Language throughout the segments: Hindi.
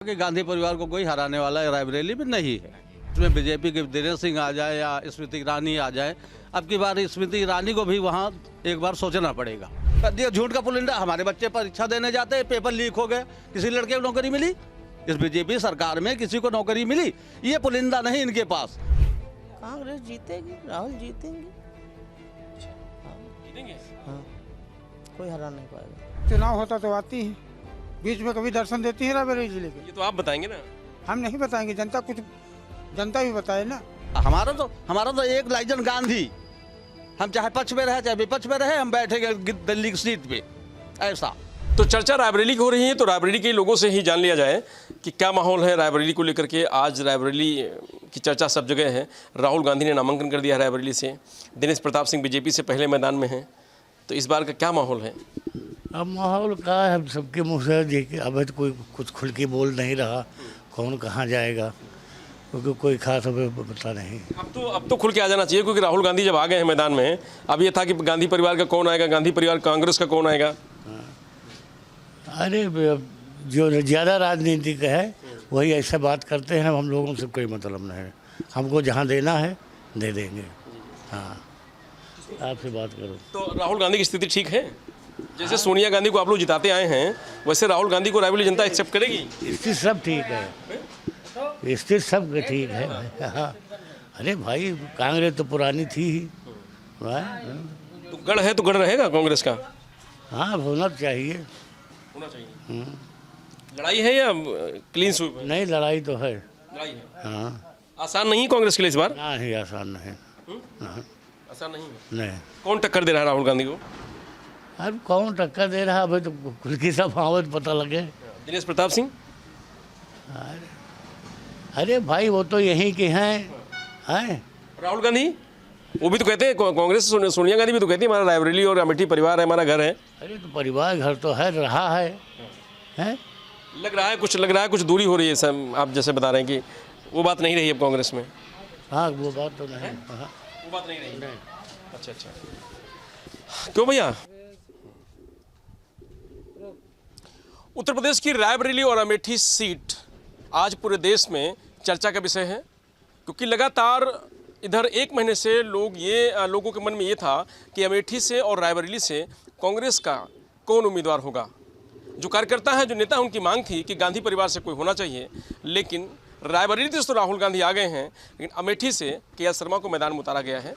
कि गांधी परिवार को कोई हराने वाला रायबरेली में नहीं है। इसमें बीजेपी के दिनेश सिंह आ जाए या स्मृति ईरानी आ जाए, अब की बार स्मृति ईरानी को भी वहाँ एक बार सोचना पड़ेगा। ये झूठ का पुलिंदा, हमारे बच्चे परीक्षा देने जाते हैं, पेपर लीक हो गए, किसी लड़के को नौकरी मिली, इस बीजेपी सरकार में किसी को नौकरी मिली, ये पुलिंदा नहीं इनके पास। कांग्रेस जीतेगी, राहुल जीतेंगे। हाँ, कोई हरा नहीं पाएगा। चुनाव होता तो आती है, बीच में कभी दर्शन देती है रायबरेली जिले के। ये तो आप बताएंगे ना, हम नहीं बताएंगे, जनता भी बताए ना। हमारा तो एक लाइजन गांधी, हम चाहे पक्ष में रहे चाहे विपक्ष में रहे, हम बैठेंगे दिल्ली की सीट पे, ऐसा। तो चर्चा रायबरेली की हो रही है, तो रायबरेली के लोगों से ही जान लिया जाए कि क्या माहौल है रायबरेली को लेकर के। आज रायबरेली की चर्चा सब जगह है। राहुल गांधी ने नामांकन कर दिया है रायबरेली से, दिनेश प्रताप सिंह बीजेपी से पहले मैदान में हैं, तो इस बार का क्या माहौल है? अब माहौल का है, सबके मुँह से देखिए, अब तो कोई कुछ खुल के बोल नहीं रहा कौन कहाँ जाएगा, क्योंकि कोई खास हमें पता नहीं। अब तो खुल के आ जाना चाहिए, क्योंकि राहुल गांधी जब आ गए हैं मैदान में, अब ये था कि गांधी परिवार का कौन आएगा, गांधी परिवार कांग्रेस का कौन आएगा। अरे जो ज़्यादा राजनीतिक है वही ऐसे बात करते हैं, हम लोगों से कोई मतलब नहीं है, हमको जहाँ देना है दे देंगे। हाँ, आपसे बात करो तो राहुल गांधी की स्थिति ठीक है? जैसे सोनिया गांधी को आप लोग जिताते आए हैं, वैसे राहुल गांधी को रायबरेली जनता एक्सेप्ट करेगी? स्थिति सब ठीक है, स्थिति सब ठीक है। हाँ, अरे भाई कांग्रेस तो पुरानी थी ही। तो गढ़ है तो गढ़ रहेगा कांग्रेस का? हाँ, होना चाहिए। होना चाहिए। लड़ाई है या क्लीन स्वीप है? नहीं, लड़ाई तो है। लड़ाई है। हाँ, आसान नहीं कांग्रेस के लिए इस बार? नहीं आसान नहीं। आसान नहीं है। नहीं, कौन टक्कर दे रहा है राहुल गांधी को? अब कौन टक्कर दे रहा है, अभी तो खुल की सब आवत पता लगे। दिनेश प्रताप सिंह? अरे भाई वो तो यहीं के हैं। राहुल गांधी वो भी तो कहते हैं, कांग्रेस सोनिया गांधी भी तो कहती है हमारा रायबरेली और अमेठी परिवार है, हमारा घर है। अरे तो परिवार घर तो है, रहा है, हैं? लग रहा है कुछ दूरी हो रही है सर, आप जैसे बता रहे हैं कि वो बात नहीं रही अब कांग्रेस में। हाँ, वो बात तो नहीं। हाँ, वो बात नहीं रही। अच्छा, क्यों भैया? उत्तर प्रदेश की रायबरेली और अमेठी सीट आज पूरे देश में चर्चा का विषय है, क्योंकि लगातार इधर एक महीने से लोगों के मन में ये था कि अमेठी से और रायबरेली से कांग्रेस का कौन उम्मीदवार होगा। जो कार्यकर्ता हैं, जो नेता हैं, उनकी मांग थी कि गांधी परिवार से कोई होना चाहिए, लेकिन रायबरेली से तो राहुल गांधी आ गए हैं, लेकिन अमेठी से के शर्मा को मैदान में उतारा गया है।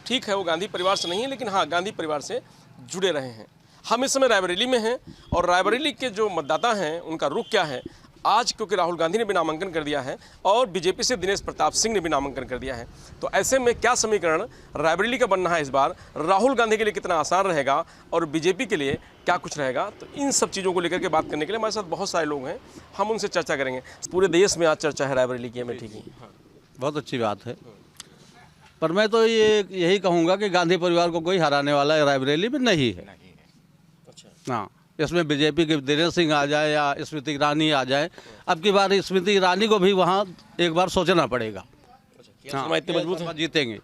ठीक है, वो गांधी परिवार से नहीं है, लेकिन हाँ, गांधी परिवार से जुड़े रहे हैं। हम इस समय रायबरेली में हैं और रायबरेली के जो मतदाता हैं उनका रुख क्या है आज, क्योंकि राहुल गांधी ने भी नामांकन कर दिया है और बीजेपी से दिनेश प्रताप सिंह ने भी नामांकन कर दिया है। तो ऐसे में क्या समीकरण रायबरेली का बनना है इस बार, राहुल गांधी के लिए कितना आसान रहेगा और बीजेपी के लिए क्या कुछ रहेगा, तो इन सब चीज़ों को लेकर के बात करने के लिए हमारे साथ बहुत सारे लोग हैं, हम उनसे चर्चा करेंगे। पूरे देश में आज चर्चा है रायबरेली की, अमेठी की। बहुत अच्छी बात है, पर मैं तो यही कहूँगा कि गांधी परिवार को कोई हराने वाला रायबरेली में नहीं है। हाँ, इसमें बीजेपी के दिनेश सिंह आ जाए या स्मृति ईरानी आ जाए, अब की बार स्मृति ईरानी को भी वहाँ एक बार सोचना पड़ेगा। हाँ, इतने मजबूत हैं? जीतेंगे।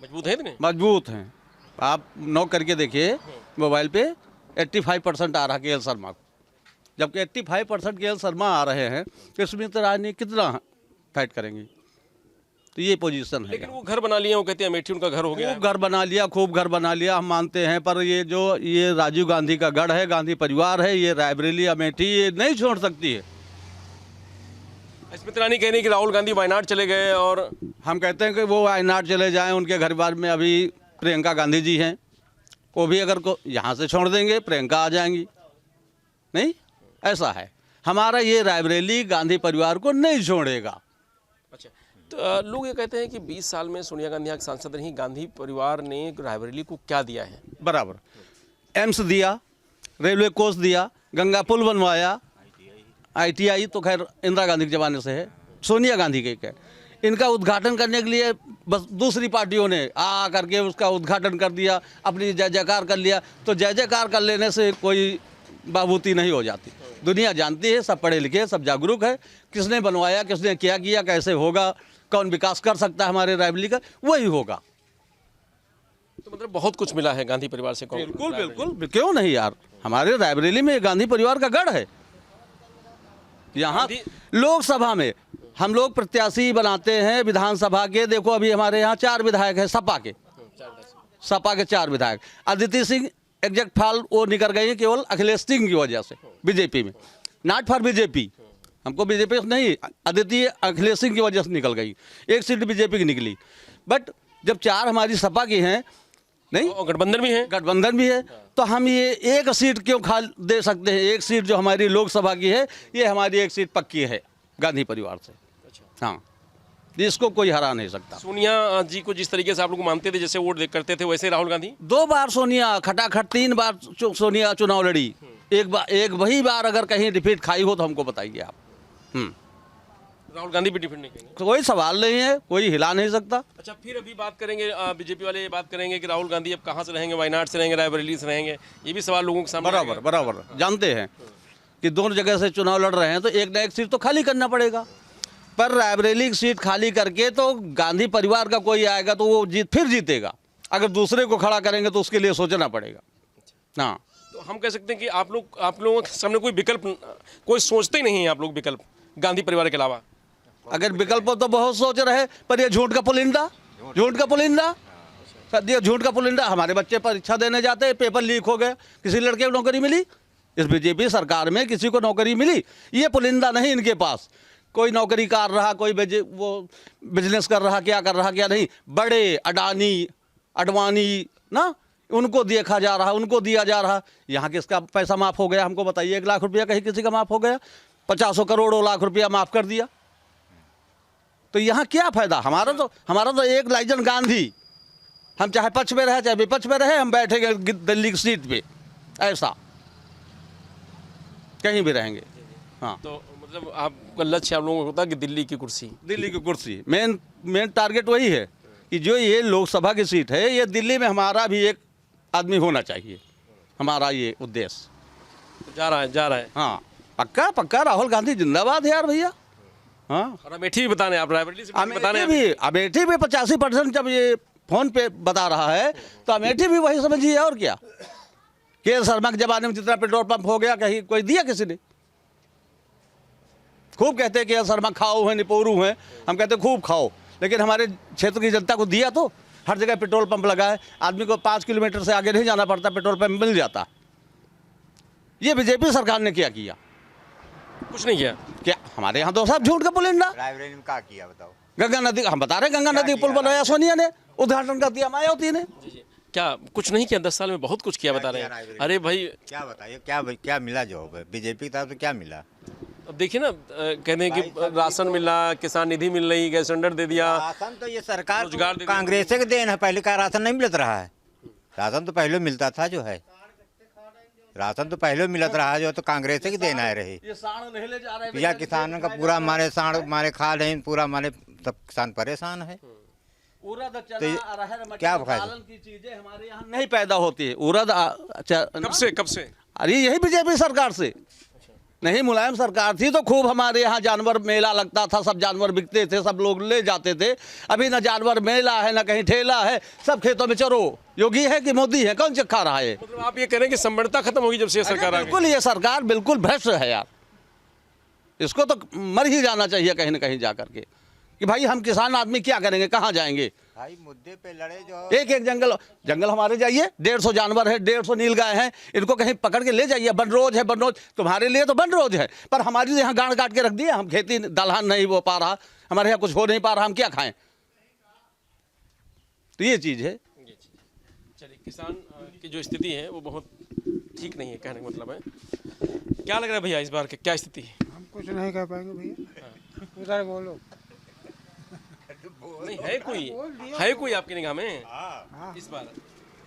मजबूत है इतने? मजबूत हैं। आप नोट करके देखिए मोबाइल पे 85% आ रहा के एल शर्मा को, जबकि 85% के एल शर्मा आ रहे हैं, तो स्मृति ईरानी कितना फाइट करेंगी? तो ये पोजीशन है। लेकिन वो घर बना लिया, वो कहते हैं अमेठी उनका घर हो गया। खूब घर बना लिया, खूब घर बना लिया, हम मानते हैं, पर ये राजीव गांधी का गढ़ है, गांधी परिवार है, ये रायबरेली अमेठी ये नहीं छोड़ सकती है। स्मृति ईरानी कह रही कि राहुल गांधी वायनाड चले गए, और हम कहते हैं कि वो वायनाड चले जाएं, उनके घर बार में अभी प्रियंका गांधी जी हैं, वो भी अगर यहाँ से छोड़ देंगे प्रियंका आ जाएंगी। नहीं, ऐसा है, हमारा ये रायबरेली गांधी परिवार को नहीं छोड़ेगा। अच्छा, तो लोग ये कहते हैं कि 20 साल में सोनिया गांधी यहाँ सांसद रही, गांधी परिवार ने रायबरेली को क्या दिया है? बराबर एम्स दिया, रेलवे कोच दिया, गंगा पुल बनवाया, ITI तो खैर इंदिरा गांधी के ज़माने से है, सोनिया गांधी के है। इनका उद्घाटन करने के लिए बस दूसरी पार्टियों ने आ करके उसका उद्घाटन कर दिया, अपनी जय जयकार कर लिया। तो जय जयकार कर लेने से कोई बाबूती नहीं हो जाती। दुनिया जानती है, सब पढ़े लिखे, सब जागरूक है, किसने बनवाया, किसने क्या किया, कैसे होगा, कौन विकास कर सकता है हमारे रायबरेली का, वही होगा। तो मतलब बहुत कुछ मिला है गांधी परिवार से। बिल्कुल, क्यों नहीं यार, हमारे रायबरेली में गांधी परिवार का गढ़ है। यहाँ लोकसभा में हम लोग प्रत्याशी बनाते हैं विधानसभा के। देखो अभी हमारे यहाँ 4 विधायक हैं सपा के 4 विधायक। अदिति सिंह एग्जैक्ट फाल वो निकल गई है केवल अखिलेश सिंह की वजह से बीजेपी में, नॉट फॉर बीजेपी। हमको बीजेपी नहीं, अदिति अखिलेश सिंह की वजह से निकल गई, 1 सीट बीजेपी की निकली। बट जब 4 हमारी सपा की हैं, नहीं गठबंधन भी है, तो हम ये 1 सीट क्यों खा दे सकते हैं? 1 सीट जो हमारी लोकसभा की है, ये हमारी 1 सीट पक्की है गांधी परिवार से। हाँ, इसको कोई हरा नहीं सकता। सोनिया जी को जिस तरीके से आप लोग मानते थे, जैसे वोट करते थे, वैसे राहुल गांधी 2 बार सोनिया खटाखट 3 बार सोनिया चुनाव लड़ी। एक वही बार अगर कहीं डिफीट खाई हो तो हमको बताइए आप। राहुल गांधी भी डिफेंड नहीं करेंगे, कोई सवाल नहीं है, कोई हिला नहीं सकता। अच्छा, फिर अभी बात करेंगे, बीजेपी वाले ये बात करेंगे कि राहुल गांधी अब कहाँ से रहेंगे, वायनाड से रहेंगे, रायबरेली से रहेंगे, ये भी सवाल लोगों के सामने बराबर जानते हैं कि दोनों जगह से चुनाव लड़ रहे हैं, तो एक न एक सीट तो खाली करना पड़ेगा। पर रायबरेली की सीट खाली करके तो गांधी परिवार का कोई आएगा तो वो फिर जीतेगा। अगर दूसरे को खड़ा करेंगे तो उसके लिए सोचना पड़ेगा। हाँ, तो हम कह सकते हैं कि आप लोगों के सामने कोई विकल्प, कोई सोचते ही नहीं है आप लोग विकल्प गांधी परिवार के अलावा। अगर विकल्प तो बहुत सोच रहे, पर ये झूठ का पुलिंदा, ये झूठ का पुलिंदा। हमारे बच्चे परीक्षा देने जाते हैं, पेपर लीक हो गए, किसी लड़के को नौकरी मिली? इस बीजेपी सरकार में किसी को नौकरी मिली? ये पुलिंदा नहीं इनके पास। कोई नौकरी कर रहा, कोई वो बिजनेस कर रहा, क्या कर रहा क्या नहीं। बड़े अडानी अडवाणी ना, उनको देखा जा रहा, उनको दिया जा रहा। यहाँ किसका पैसा माफ़ हो गया हमको बताइए? 1 लाख रुपया कहीं किसी का माफ़ हो गया? 50 करोड़ लाख रुपया माफ़ कर दिया, तो यहाँ क्या फायदा? हमारा तो एक लाइजन गांधी। हम चाहे पक्ष में रहे चाहे विपक्ष में रहे, हम बैठेंगे दिल्ली की सीट पे, ऐसा कहीं भी रहेंगे। हाँ, तो मतलब आपका लक्ष्य आप लोगों को होता है कि दिल्ली की कुर्सी मेन टारगेट वही है कि जो ये लोकसभा की सीट है, ये दिल्ली में हमारा भी एक आदमी होना चाहिए। हमारा ये उद्देश्य जा रहा है। हाँ, पक्का राहुल गांधी जिंदाबाद है यार भैया। हाँ, और अमेठी भी बताने, आप रायबरेली से बताने अमेठी भी 85% जब ये फोन पे बता रहा है तो अमेठी भी वही समझिए। और क्या, के शर्मा के जमाने में जितना पेट्रोल पंप हो गया कहीं कोई दिया किसी ने? खूब कहते हैं कि शर्मा खाओ है, निपोरू है, हम कहते खूब खाओ, लेकिन हमारे क्षेत्र की जनता को दिया तो? हर जगह पेट्रोल पंप लगा है, आदमी को 5 किलोमीटर से आगे नहीं जाना पड़ता, पेट्रोल पंप मिल जाता। ये बीजेपी सरकार ने क्या किया? कुछ नहीं किया। क्या हमारे यहाँ तो सब झूठ का पुलिंदा। रायबरेली में क्या किया बताओ? गंगा नदी, हम बता रहे गंगा नदी पुल बनाया सोनिया ने, उद्घाटन कर दिया मायावती ने। क्या कुछ नहीं किया? 10 साल में बहुत कुछ किया बता रहे हैं। अरे भाई क्या बताइए, क्या मिला जो बीजेपी की तरफ से क्या मिला? अब देखिए ना, कहते हैं कि राशन मिला, किसान निधि मिल रही, गैस सिलेंडर दे दिया। राशन तो ये सरकार रोजगार दे दिया। कांग्रेस के देन है, पहले का राशन नहीं मिलता रहा है। राशन तो पहले मिलता था, जो है राशन तो पहले मिलत रहा है, जो तो कांग्रेस की देन आए रही। ये साण नहीं ले जा रहे हैं या किसानों का पूरा मारे साण मारे खा रहे, पूरा मारे सब किसान परेशान है। उड़द चना तो अरहर मटर क्या फायदा? दालन की चीजें हमारे यहाँ नहीं पैदा होती है। उड़द कब से? अरे यही बीजेपी सरकार से। नहीं, मुलायम सरकार थी तो खूब हमारे यहाँ जानवर मेला लगता था, सब जानवर बिकते थे, सब लोग ले जाते थे। अभी ना जानवर मेला है, ना कहीं ठेला है, सब खेतों में चरो। योगी है कि मोदी है, कौन चक्का रहा है? मतलब आप ये कह रहे हैं कि संबंधता खत्म होगी जब से ये सरकार आ गई? बिल्कुल, ये सरकार बिल्कुल भ्रष्ट है यार। इसको तो मर ही जाना चाहिए कहीं ना कहीं जा करके, कि भाई हम किसान आदमी क्या करेंगे, कहाँ जाएंगे? भाई मुद्दे पे लड़े जो एक जंगल हमारे जाइए, 150 जानवर है, 150 नीलगाय हैं, इनको कहीं पकड़ के ले जाइए। बनरोज है, बनरोज तुम्हारे लिए तो बनरोज है, पर हमारी यहाँ गाड़ काट के रख दिए। हम खेती दलहन नहीं हो पा रहा, हमारे यहाँ कुछ हो नहीं पा रहा, हम क्या खाएं? तो ये चीज़ है। चलिए, किसान की जो स्थिति है वो बहुत ठीक नहीं है, कहने का मतलब है। क्या लग रहा है भैया इस बार की क्या स्थिति है? हम कुछ नहीं कह पाएंगे भैया, उधर बोलो। नहीं है कोई आपकी निगाह में इस बार?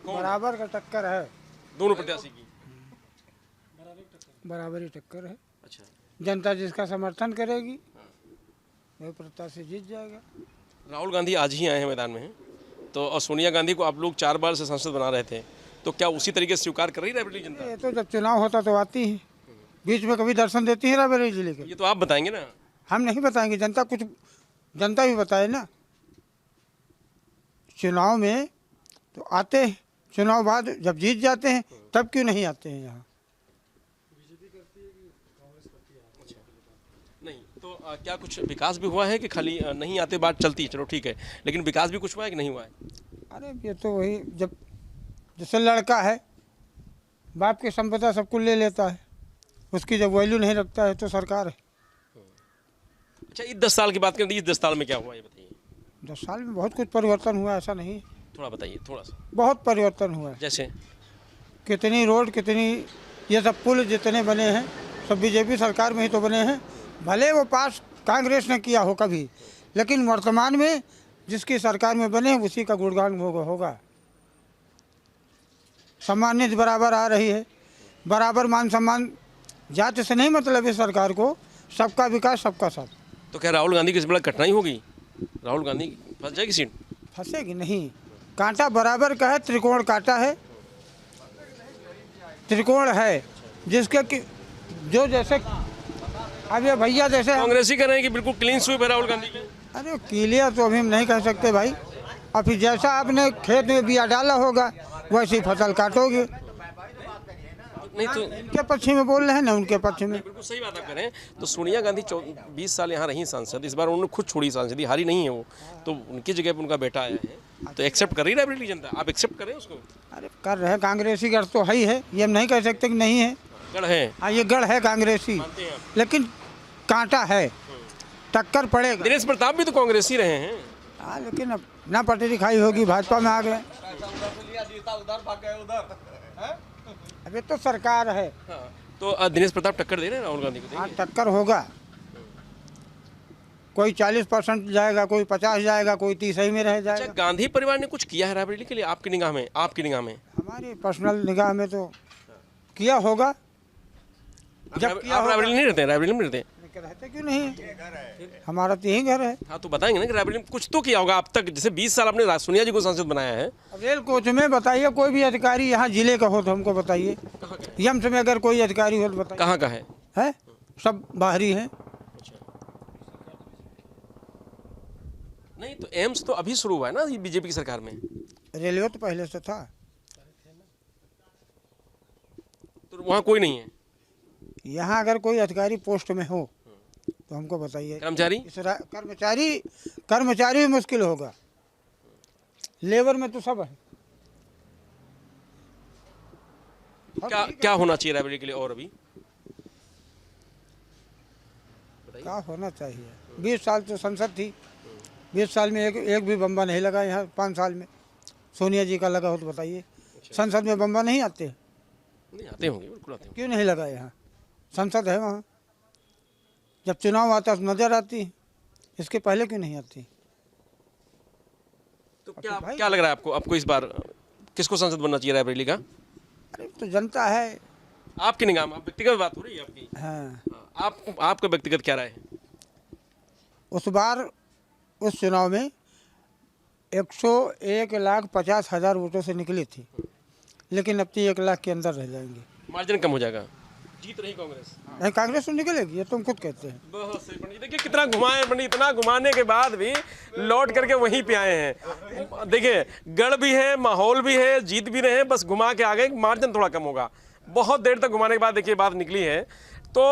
बराबर का टक्कर है, दोनों प्रत्याशी की बराबरी टक्कर है। अच्छा, जनता जिसका समर्थन करेगी वही प्रत्याशी जीत जाएगा। राहुल गांधी आज ही आए हैं मैदान में, तो और सोनिया गांधी को आप लोग 4 बार से सांसद बना रहे थे, तो क्या उसी तरीके से स्वीकार कर रही है रायबरेली जनता? ये तो जब चुनाव होता तो आती ही, बीच में कभी दर्शन देती है रायबरेली जिले के? ये तो आप बताएंगे ना, हम नहीं बताएंगे, जनता भी बताए ना। चुनाव में तो आते हैं, चुनाव बाद जब जीत जाते हैं तब क्यों नहीं आते हैं यहाँ? क्या कुछ विकास भी हुआ है कि खाली नहीं आते बात चलती है, चलो ठीक है, लेकिन विकास भी कुछ हुआ है कि नहीं हुआ है? अरे ये तो वही, जब जैसे लड़का है बाप की संपदा सब कुछ ले लेता है, उसकी जब वैल्यू नहीं रखता है तो सरकार है। अच्छा, इस 10 साल की बात करें तो इस 10 साल में क्या हुआ ये बताइए, 10 साल में बहुत कुछ परिवर्तन हुआ, ऐसा नहीं है। थोड़ा बताइए, थोड़ा सा। बहुत परिवर्तन हुआ है। जैसे कितनी रोड, कितनी ये सब पुल जितने बने हैं सब बीजेपी सरकार में ही तो बने हैं। भले वो पास कांग्रेस ने किया हो कभी, लेकिन वर्तमान में जिसकी सरकार में बने उसी का गुणगान होगा। सम्मान निधि बराबर आ रही है, बराबर मान सम्मान, जाति से नहीं मतलब है सरकार को, सबका विकास सबका साथ। तो क्या राहुल गांधी की इस बड़ा कठिनाई होगी? राहुल गांधी फंस जाएगी सीट? फंसेगी नहीं, कांटा बराबर का है, त्रिकोण काटा है, त्रिकोण है जिसके कि जो जैसे अब ये भैया जैसे कांग्रेस ही कह रहे हैं कि बिल्कुल क्लीन स्वीप है राहुल गांधी के। अरे क्लियर तो अभी हम नहीं कह सकते भाई, और फिर जैसा आपने खेत में बिया डाला होगा वैसी फसल काटोगे। नहीं तो इनके पक्ष में बोल रहे हैं ना उनके पक्ष में। बिल्कुल सही बात आप कह रहे हैं। तो सोनिया गांधी 20 साल यहाँ रही सांसद, इस बार उन्होंने खुद छोड़ी सांसदी, हारी नहीं है वो, तो उनकी जगह पर उनका बेटा आया है, तो एक्सेप्ट कर रही है रायबरेली जनता? आप एक्सेप्ट करें उसको? अरे कर रहे हैं, कांग्रेसी गढ़ तो है ही है, ये हम नहीं कह सकते कि नहीं है। गढ़ है, हाँ ये गढ़ है कांग्रेसी, मानते हैं आप? लेकिन कांटा है, टक्कर पड़ेगा। दिनेश प्रताप भी तो कांग्रेस ही रहे हैं। हाँ लेकिन अब ना पटरी खाई होगी, भाजपा में आ गए। अभी तो सरकार है। हाँ, तो दिनेश प्रताप टक्कर दे रहे हैं राहुल गांधी को? हाँ टक्कर होगा, कोई 40% जाएगा, कोई 50 जाएगा, कोई 30 ही में रह अच्छा, जाएगा। गांधी परिवार ने कुछ किया है रायबरेली के लिए आपकी निगाह में? आपकी निगाह में? हमारी पर्सनल निगाह में तो किया होगा। जब किया आप होगा, रायबरेली नहीं रहते हैं? रायबरेली में रहते हैं? रहते क्यों नहीं, हमारा तो यही घर है। हाँ, तो बताएंगे ना कि रायबरेली में कुछ तो किया होगा अब तक, जैसे 20 साल आपने सोनिया जी को सांसद बनाया है। अब रेल कोच में बताइए, कोई भी अधिकारी यहाँ जिले का हो तो हमको बताइए, यम्स में अगर कोई अधिकारी हो तो बताइए। कहाँ का है? सब बाहरी हैं। नहीं तो एम्स तो अभी शुरू हुआ है ना बीजेपी की सरकार में। रेलवे तो पहले से था। तो वहाँ कोई नहीं है? यहाँ अगर कोई अधिकारी पोस्ट में हो तो हमको बताइए। कर्मचारी? कर्मचारी भी मुश्किल होगा, लेबर में तो सब है। क्या होना चाहिए रायबरेली के लिए? और अभी क्या होना चाहिए? 20 साल तो संसद थी, 20 साल में एक भी बम्बा नहीं लगा यहाँ। 5 साल में सोनिया जी का लगा हो तो बताइए। संसद में बम्बा नहीं आते? नहीं आते होंगे, बिल्कुल आते होंगे। क्यों नहीं लगा? यहाँ संसद है, वहाँ जब चुनाव आता तो नजर आती, इसके पहले क्यों नहीं आती? तो क्या लग रहा है आपको इस बार किसको संसद बनना चाहिए रायबरेली का? अरे तो जनता है आपकी निगाह में, आप व्यक्तिगत बात हो रही है आपकी। हाँ। आपका व्यक्तिगत क्या राय है? उस बार उस चुनाव में 101,50,000 वोटों से निकली थी, लेकिन अब तो 1 लाख के अंदर रह जाएंगे। मार्जिन कम हो जाएगा, जीत रही कांग्रेस? नहीं, कांग्रेस तो निकलेगी, ये तुम खुद कहते हैं। बहुत सही पंडित, देखिए कितना घुमाए पंडित, इतना घुमाने के बाद भी लौट करके वहीं पे आए हैं। देखिए गढ़ भी है, माहौल भी है, जीत भी रहे हैं, बस घुमा के आ गए, मार्जिन थोड़ा कम होगा। बहुत देर तक घुमाने के बाद देखिए बात निकली है। तो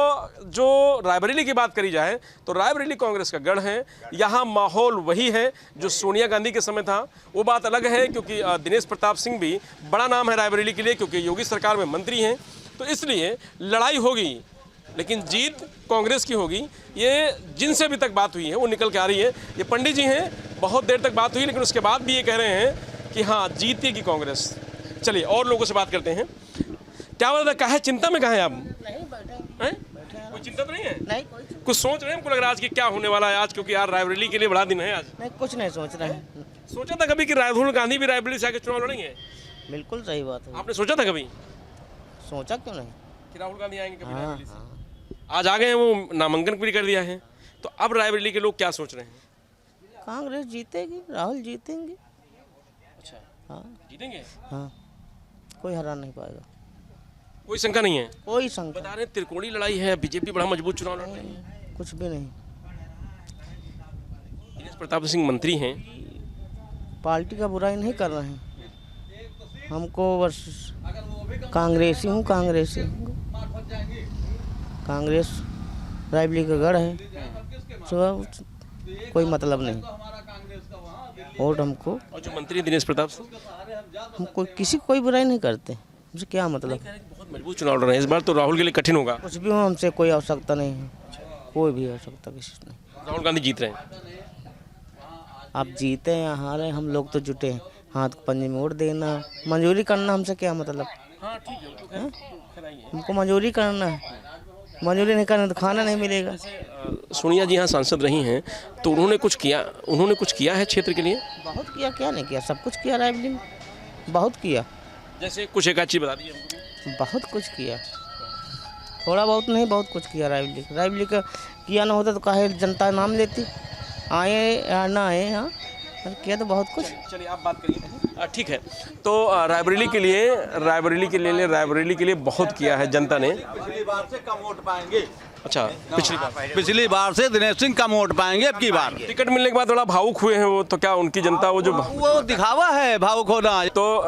जो रायबरेली की बात करी जाए तो रायबरेली कांग्रेस का गढ़ है, यहाँ माहौल वही है जो सोनिया गांधी के समय था। वो बात अलग है क्योंकि दिनेश प्रताप सिंह भी बड़ा नाम है रायबरेली के लिए, क्योंकि योगी सरकार में मंत्री हैं, तो इसलिए लड़ाई होगी, लेकिन जीत कांग्रेस की होगी। ये जिनसे अभी तक बात हुई है वो निकल के आ रही है। ये पंडित जी हैं, बहुत देर तक बात हुई, लेकिन उसके बाद भी ये कह रहे हैं कि हाँ जीतेगी कांग्रेस। चलिए और लोगों से बात करते हैं। क्या बोलता, क्या है चिंता में? कहाँ है आप? कोई चिंता तो नहीं है? नहीं, कुछ सोच रहे हैं? हमको लग रहा है आज कि क्या होने वाला है आज, क्योंकि यार रायबरेली के लिए बड़ा दिन है आज। नहीं, कुछ नहीं सोच रहे हैं। सोचा था कभी कि राहुल गांधी भी रायबरेली से आके चुनाव लड़ेंगे? बिल्कुल सही बात है। आपने सोचा था कभी सोचा क्यों नहीं कि राहुल गांधी आएंगे कभी हाँ, रायबरेली से? हाँ। आज आ गए हैं, वो नामांकन भी कर दिया है, तो अब रायबरेली के लोग क्या सोच रहे हैं? कांग्रेस जीतेगी, राहुल जीतेंगे। अच्छा, हाँ जीतेंगे? हाँ, कोई हरा नहीं पाएगा, कोई शंका नहीं है? कोई शंका बता रहे हैं त्रिकोणीय लड़ाई है, बीजेपी बड़ा मजबूत चुनाव लड़ रही है। कुछ भी नहीं। दिनेश प्रताप सिंह मंत्री हैं, पार्टी का बुराई नहीं कर रहे हैं, हमको बस कांग्रेसी हूँ, कांग्रेसी हूँ। कांग्रेस रायबरेली का गढ़ है, हमसे कोई मतलब नहीं। वोट हमको, और जो मंत्री दिनेश प्रताप सिंह हमको किसी कोई बुराई नहीं करते, हमसे क्या मतलब। बहुत मजबूत चुनाव लड़ रहे हैं, इस बार तो राहुल के लिए कठिन होगा। कुछ भी हो, हमसे कोई आवश्यकता नहीं है, कोई भी आवश्यकता किसी से नहीं। राहुल गांधी जीत रहे हैं। आप जीते या हारे, हम लोग तो जुटे हैं, हाथ पंजे में वोट देना, मंजूरी करना, हमसे क्या मतलब। हाँ ठीक है, वो तो खैर आई है। हमको मंजूरी करना है, मंजूरी नहीं करना तो खाना नहीं मिलेगा। सोनिया जी यहाँ सांसद रही हैं तो उन्होंने कुछ किया है क्षेत्र के लिए? बहुत किया, क्या नहीं किया, सब कुछ किया रायबरेली में, बहुत किया, जैसे कुछ एक चीज बता दीजिए हमको। बहुत कुछ किया, थोड़ा बहुत नहीं, बहुत कुछ किया रायबरेली का। किया ना होता तो काहे जनता नाम लेती, आए या ना आए, यहाँ किया तो बहुत कुछ। चलिए आप बात करिए। ठीक है, तो रायबरेली के लिए बहुत किया है जनता ने। पिछली बार से कम वोट पाएंगे। अच्छा, पिछली बार से दिनेश सिंह कम वोट पाएंगे अब की बार। टिकट मिलने के बाद थोड़ा भावुक हुए हैं वो, तो क्या उनकी जनता वो दिखावा है भावुक होना। तो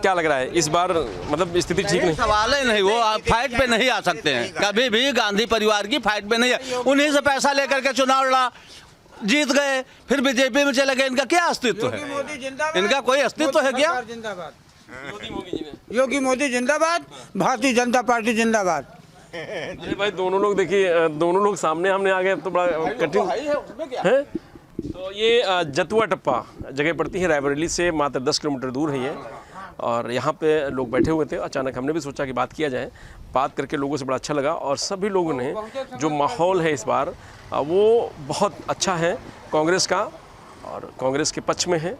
क्या लग रहा है इस बार, मतलब स्थिति ठीक नहीं? सवाल ही नहीं, वो फाइट पे नहीं आ सकते हैं कभी भी। गांधी परिवार की फाइट पे नहीं है। उन्हीं से पैसा लेकर के चुनाव लड़ा, जीत गए, फिर बीजेपी में चले गए। इनका क्या अस्तित्व है? इनका कोई अस्तित्व है क्या? योगी मोदी जिंदाबाद, भारतीय जनता पार्टी जिंदाबाद। अरे भाई दोनों लोग देखिए, दोनों लोग सामने हमने आ गए तो बड़ा कठिन है। तो ये जतुआ टप्पा जगह पड़ती है, रायबरेली से मात्र 10 किलोमीटर दूर है ये। और यहाँ पे लोग बैठे हुए थे, अचानक हमने भी सोचा कि बात किया जाए। बात करके लोगों से बड़ा अच्छा लगा, और सभी लोगों ने जो माहौल है इस बार वो बहुत अच्छा है कांग्रेस का, और कांग्रेस के पक्ष में है।